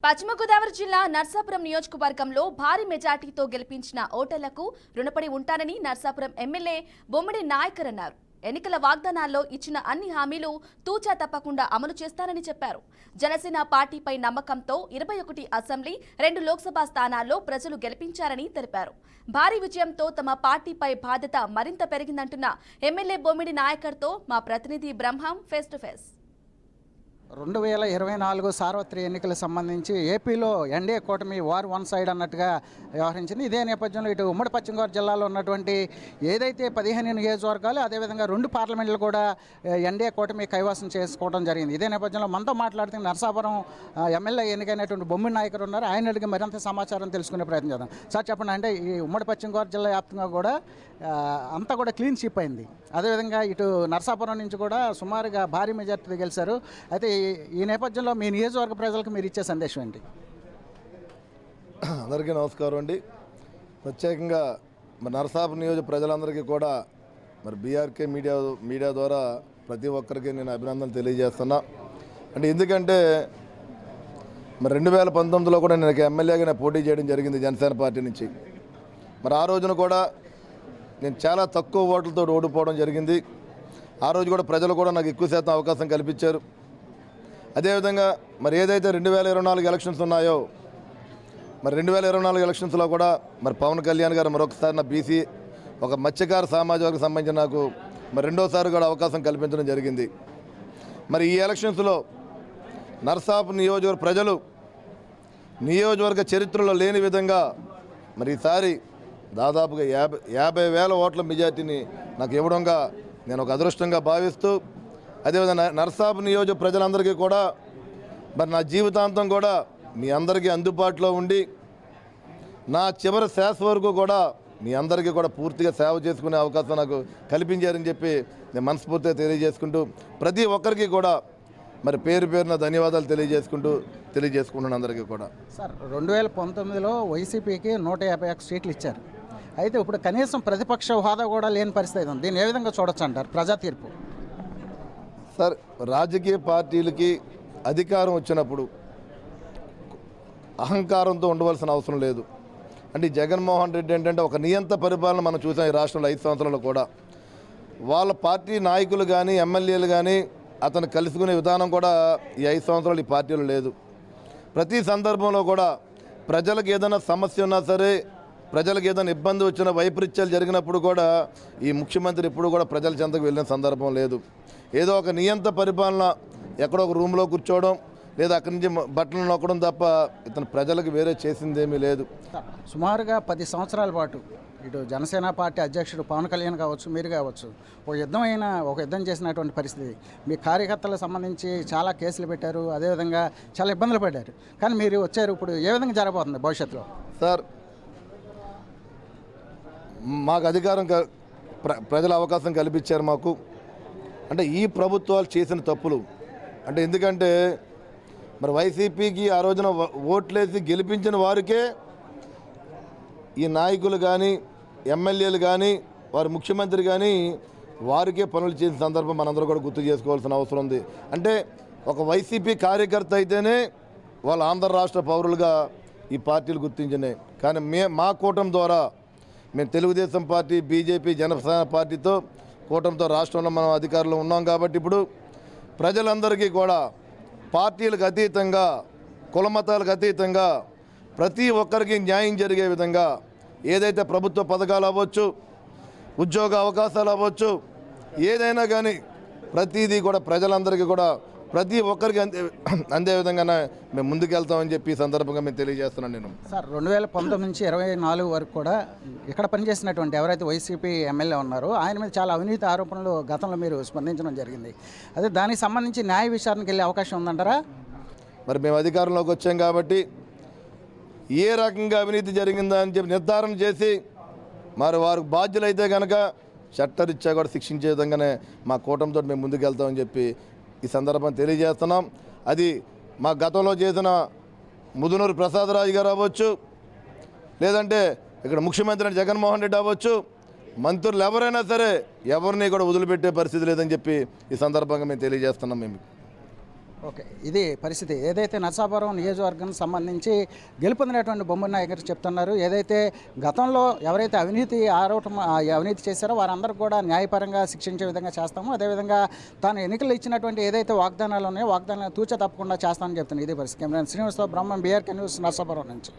పశ్చిమ గోదావరి జిల్లా నర్సాపురం నియోజకవర్గంలో భారీ మెజార్టీతో గెలిపించిన ఓటర్లకు రుణపడి ఉంటానని నర్సాపురం ఎమ్మెల్యే బొమ్మిడి నాయకర్ అన్నారు. ఎన్నికల వాగ్దానాల్లో ఇచ్చిన అన్ని హామీలు తూచా తప్పకుండా అమలు చేస్తానని చెప్పారు. జనసేన పార్టీపై నమ్మకంతో 21 అసెంబ్లీ 2 లోక్సభ స్థానాల్లో ప్రజలు గెలిపించారని తెలిపారు. భారీ విజయంతో తమ పార్టీపై బాధ్యత మరింత పెరిగిందంటున్న ఎమ్మెల్యే బొమ్మిడి నాయకర్తో మా ప్రతినిధి బ్రహ్మం ఫేస్ టు ఫేస్. 2024 సార్వత్రిక ఎన్నికలకు సంబంధించి ఏపీలో ఎన్డీఏ కూటమి వార్ వన్ సైడ్ అన్నట్టుగా వ్యవహరించింది. ఇదే నేపథ్యంలో ఇటు ఉమ్మడి పశ్చిమ గోదావరి జిల్లాలో ఉన్నటువంటి ఏదైతే 15 నియోజకవర్గాలు అదేవిధంగా 2 పార్లమెంట్లు కూడా ఎన్డీఏ కూటమి కైవసం చేసుకోవడం జరిగింది. ఇదే నేపథ్యంలో మనతో మాట్లాడుతున్న నరసాపురం ఎమ్మెల్యే ఎన్నికైనటువంటి బొమ్మిడి నాయకర్ ఉన్నారు. ఆయన అడిగి మరింత సమాచారం తెలుసుకునే ప్రయత్నం చేద్దాం. సార్ చెప్పండి, అంటే ఈ ఉమ్మడి పశ్చిమ గోదావరి జిల్లా వ్యాప్తంగా కూడా అంతా కూడా క్లీన్ షిప్ అయింది. అదేవిధంగా ఇటు నరసాపురం నుంచి కూడా సుమారుగా భారీ మెజార్టీతో గెలిచారు. అయితే ఈ నేపథ్యంలో మీ నియోజకవర్గ ప్రజలకు మీరు ఇచ్చే సందేశం ఏంటి? అందరికీ నమస్కారం అండి. ప్రత్యేకంగా మరి నరసాపురం నియోజక ప్రజలందరికీ కూడా మరి బీఆర్కే మీడియా ద్వారా ప్రతి ఒక్కరికి నేను అభినందనలు తెలియజేస్తున్నా. అంటే ఎందుకంటే మరి 2019లో కూడా నేను ఎమ్మెల్యేగా పోటీ చేయడం జరిగింది జనసేన పార్టీ నుంచి. మరి ఆ రోజున కూడా నేను చాలా తక్కువ ఓట్లతో ఓడిపోవడం జరిగింది. ఆ రోజు కూడా ప్రజలు కూడా నాకు ఎక్కువ శాతం అవకాశం కల్పించారు. అదేవిధంగా మరి ఏదైతే 2024 ఎలక్షన్స్ ఉన్నాయో మరి 2024 ఎలక్షన్స్లో కూడా మరి పవన్ కళ్యాణ్ గారు మరొకసారి నా బీసీ ఒక మత్స్యకార సామాజిక వర్గం సంబంధించి నాకు మరి రెండోసారి కూడా అవకాశం కల్పించడం జరిగింది. మరి ఈ ఎలక్షన్స్లో నరసాపురం నియోజకవర్గ ప్రజలు నియోజకవర్గ చరిత్రలో లేని విధంగా మరి ఈసారి దాదాపుగా 50,000 ఓట్ల మెజార్టీని నాకు ఇవ్వడంగా నేను ఒక అదృష్టంగా భావిస్తూ, అదేవిధంగా నరసాపురం నియోజక ప్రజలందరికీ కూడా మరి నా జీవితాంతం కూడా మీ అందరికీ అందుబాటులో ఉండి నా చివరి శ్వాస వరకు కూడా మీ అందరికీ కూడా పూర్తిగా సేవ చేసుకునే అవకాశం నాకు కల్పించారని చెప్పి నేను మనస్ఫూర్తిగా తెలియజేసుకుంటూ ప్రతి ఒక్కరికి కూడా మరి పేరున ధన్యవాదాలు తెలియజేసుకుంటున్నాను అందరికీ కూడా. సార్, 2019లో వైసీపీకి 151 సీట్లు ఇచ్చారు. అయితే ఇప్పుడు కనీసం ప్రతిపక్ష హోదా కూడా లేని పరిస్థితి ఉంది. దీన్ని ఏ విధంగా చూడొచ్చు అంటారు ప్రజా తీర్పు? సార్, రాజకీయ పార్టీలకి అధికారం వచ్చినప్పుడు అహంకారంతో ఉండవలసిన అవసరం లేదు. అంటే జగన్మోహన్ రెడ్డి ఏంటంటే ఒక నియంత పరిపాలన మనం చూసాం ఈ రాష్ట్రంలో 5 సంవత్సరాలు కూడా. వాళ్ళ పార్టీ నాయకులు కానీ ఎమ్మెల్యేలు కానీ అతను కలుసుకునే విధానం కూడా ఈ 5 సంవత్సరాలు ఈ పార్టీలో లేదు. ప్రతి సందర్భంలో కూడా ప్రజలకు ఏదైనా సమస్య ఉన్నా సరే, ప్రజలకు ఏదైనా ఇబ్బంది వచ్చిన వైపరీత్యాలు జరిగినప్పుడు కూడా ఈ ముఖ్యమంత్రి ఎప్పుడు కూడా ప్రజల చెంతకు వెళ్ళిన సందర్భం లేదు. ఏదో ఒక నియంత పరిపాలన ఎక్కడో ఒక రూమ్లో కూర్చోవడం లేదా అక్కడి నుంచి బట్టలు నొక్కడం తప్ప ఇతను ప్రజలకు వేరే చేసిందేమీ లేదు. సుమారుగా 10 సంవత్సరాల పాటు ఇటు జనసేన పార్టీ అధ్యక్షుడు పవన్ కళ్యాణ్ కావచ్చు, మీరు కావచ్చు, ఒక యుద్ధం చేసినటువంటి పరిస్థితి. మీ కార్యకర్తలకు సంబంధించి చాలా కేసులు పెట్టారు, అదేవిధంగా చాలా ఇబ్బందులు పడ్డారు. కానీ మీరు వచ్చారు. ఇప్పుడు ఏ విధంగా జరగబోతుంది భవిష్యత్తులో? సార్, మాకు అధికారం ప్రజల అవకాశం కల్పించారు మాకు. అంటే ఈ ప్రభుత్వాలు చేసిన తప్పులు అంటే ఎందుకంటే మరి వైసీపీకి ఆ రోజున ఓట్లేసి గెలిపించిన వారికే ఈ నాయకులు కానీ ఎమ్మెల్యేలు కానీ వారి ముఖ్యమంత్రి కానీ వారికే పనులు చేసిన సందర్భం మనందరూ కూడా గుర్తు చేసుకోవాల్సిన అవసరం ఉంది. అంటే ఒక వైసీపీ కార్యకర్త అయితేనే వాళ్ళు ఆంధ్ర రాష్ట్ర పౌరులుగా ఈ పార్టీలు గుర్తించినాయి. కానీ మా కూటమి ద్వారా మేము తెలుగుదేశం పార్టీ, బీజేపీ, జనసేన పార్టీతో కూటమితో రాష్ట్రంలో మనం అధికారంలో ఉన్నాం. కాబట్టి ఇప్పుడు ప్రజలందరికీ కూడా పార్టీలకు అతీతంగా, కులమతాలకు అతీతంగా ప్రతి ఒక్కరికి న్యాయం జరిగే విధంగా ఏదైతే ప్రభుత్వ పథకాలు అవ్వచ్చు, ఉద్యోగ అవకాశాలు అవ్వచ్చు, ఏదైనా కానీ ప్రతిదీ కూడా ప్రజలందరికీ కూడా ప్రతి ఒక్కరికి అందే విధంగా మేము ముందుకెళ్తామని చెప్పి ఈ సందర్భంగా మేము తెలియజేస్తున్నాను. నేను సార్, 2019 నుంచి 2024 వరకు కూడా ఇక్కడ పనిచేసినటువంటి ఎవరైతే వైసీపీ ఎమ్మెల్యే ఉన్నారో ఆయన మీద చాలా అవినీతి ఆరోపణలు గతంలో మీరు స్పందించడం జరిగింది. అదే దానికి సంబంధించి న్యాయ విచారణకు వెళ్ళే అవకాశం ఉందంటారా? మరి మేము అధికారంలోకి వచ్చాం కాబట్టి ఏ రకంగా అవినీతి జరిగిందా అని చెప్పి నిర్ధారణ చేసి మరి వారు బాధ్యులైతే కనుక చట్టరీత్యా కూడా శిక్షించే విధంగానే మా కూటమితో మేము ముందుకెళ్తామని చెప్పి ఈ సందర్భం తెలియజేస్తున్నాం. అది మా గతంలో చేసిన ముదునూరు ప్రసాదరాజు గారు అవ్వచ్చు, లేదంటే ఇక్కడ ముఖ్యమంత్రి జగన్మోహన్ రెడ్డి అవ్వచ్చు, మంత్రులు ఎవరైనా సరే ఎవరిని కూడా వదిలిపెట్టే పరిస్థితి లేదని చెప్పి ఈ సందర్భంగా మేము తెలియజేస్తున్నాం. మేము ఓకే, ఇది పరిస్థితి. ఏదైతే నరసాపురం నియోజకవర్గానికి సంబంధించి గెలుపొందినటువంటి బొమ్మడి నాయక్ గారు చెప్తున్నారు, ఏదైతే గతంలో ఎవరైతే అవినీతి చేశారో వారందరూ కూడా న్యాయపరంగా శిక్షించే విధంగా చేస్తాము, అదేవిధంగా తాను ఎన్నికలు ఇచ్చినటువంటి ఏదైతే వాగ్దానాలు ఉన్నాయో వాగ్దానాలు తూచ తప్పకుండా చేస్తామని చెప్తున్నారు. ఇదే పరిస్థితి. కెమెరా శ్రీనివాసరావు, బ్రహ్మం, బీఆర్కే న్యూస్, నరసాపురం నుంచి.